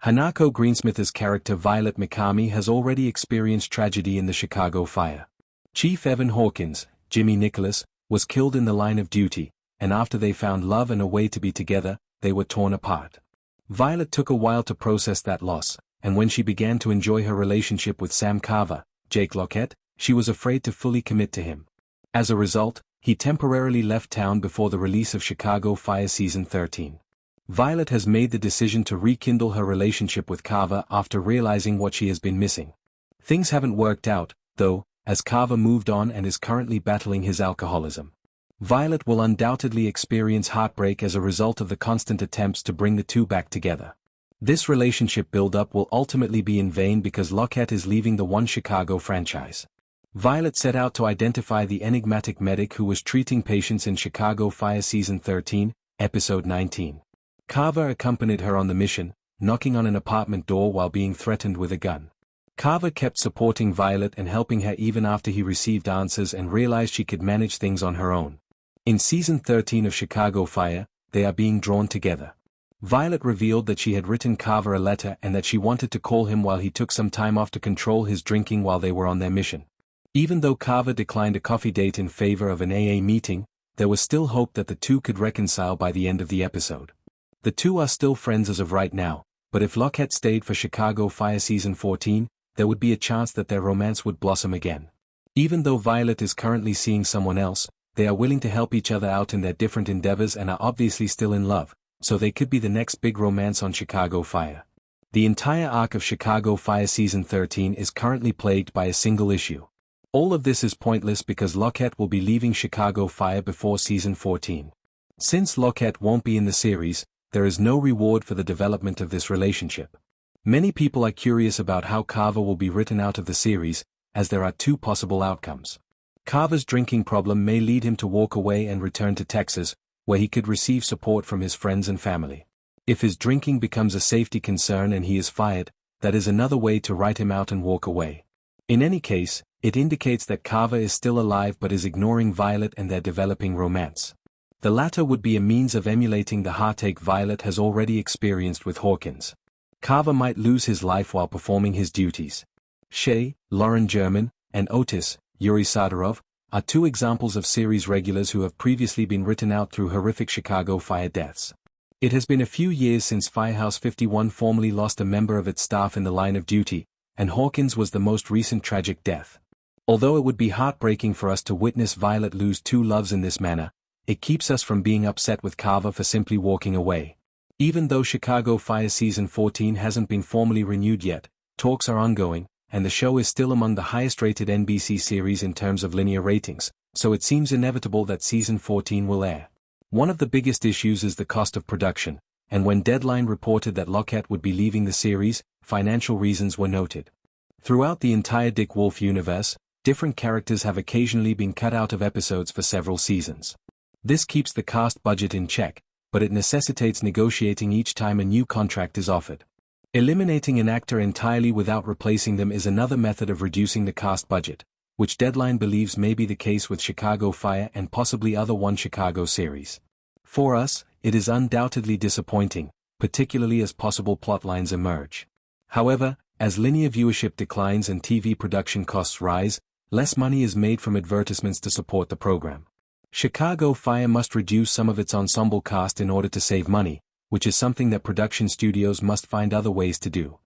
Hanako Greensmith's character Violet Mikami has already experienced tragedy in the Chicago fire. Chief Evan Hawkins, Jimmy Nicholas, was killed in the line of duty, and after they found love and a way to be together, they were torn apart. Violet took a while to process that loss, and when she began to enjoy her relationship with Sam Carver, Jake Lockett, she was afraid to fully commit to him. As a result, he temporarily left town before the release of Chicago Fire Season 13. Violet has made the decision to rekindle her relationship with Carver after realizing what she has been missing. Things haven't worked out, though, as Carver moved on and is currently battling his alcoholism. Violet will undoubtedly experience heartbreak as a result of the constant attempts to bring the two back together. This relationship build-up will ultimately be in vain because Lockett is leaving the One Chicago franchise. Violet set out to identify the enigmatic medic who was treating patients in Chicago Fire Season 13, Episode 19. Carver accompanied her on the mission, knocking on an apartment door while being threatened with a gun. Carver kept supporting Violet and helping her even after he received answers and realized she could manage things on her own. In Season 13 of Chicago Fire, they are being drawn together. Violet revealed that she had written Carver a letter and that she wanted to call him while he took some time off to control his drinking while they were on their mission. Even though Carver declined a coffee date in favor of an AA meeting, there was still hope that the two could reconcile by the end of the episode. The two are still friends as of right now, but if Lockett stayed for Chicago Fire Season 14, there would be a chance that their romance would blossom again. Even though Violet is currently seeing someone else, they are willing to help each other out in their different endeavors and are obviously still in love, so they could be the next big romance on Chicago Fire. The entire arc of Chicago Fire Season 13 is currently plagued by a single issue. All of this is pointless because Lockett will be leaving Chicago Fire before Season 14. Since Lockett won't be in the series, there is no reward for the development of this relationship. Many people are curious about how Carver will be written out of the series, as there are two possible outcomes. Carver's drinking problem may lead him to walk away and return to Texas, where he could receive support from his friends and family. If his drinking becomes a safety concern and he is fired, that is another way to write him out and walk away. In any case, it indicates that Carver is still alive but is ignoring Violet and their developing romance. The latter would be a means of emulating the heartache Violet has already experienced with Hawkins. Carver might lose his life while performing his duties. Shay, Lauren German, and Otis, Yuri Sadarov, are two examples of series regulars who have previously been written out through horrific Chicago fire deaths. It has been a few years since Firehouse 51 formally lost a member of its staff in the line of duty, and Hawkins was the most recent tragic death. Although it would be heartbreaking for us to witness Violet lose two loves in this manner, it keeps us from being upset with Carver for simply walking away. Even though Chicago Fire Season 14 hasn't been formally renewed yet, talks are ongoing, and the show is still among the highest-rated NBC series in terms of linear ratings, so it seems inevitable that Season 14 will air. One of the biggest issues is the cost of production, and when Deadline reported that Lockett would be leaving the series, financial reasons were noted. Throughout the entire Dick Wolf universe, different characters have occasionally been cut out of episodes for several seasons. This keeps the cast budget in check, but it necessitates negotiating each time a new contract is offered. Eliminating an actor entirely without replacing them is another method of reducing the cast budget, which Deadline believes may be the case with Chicago Fire and possibly other One Chicago series. For us, it is undoubtedly disappointing, particularly as possible plotlines emerge. However, as linear viewership declines and TV production costs rise, less money is made from advertisements to support the program. Chicago Fire must reduce some of its ensemble cast in order to save money, which is something that production studios must find other ways to do.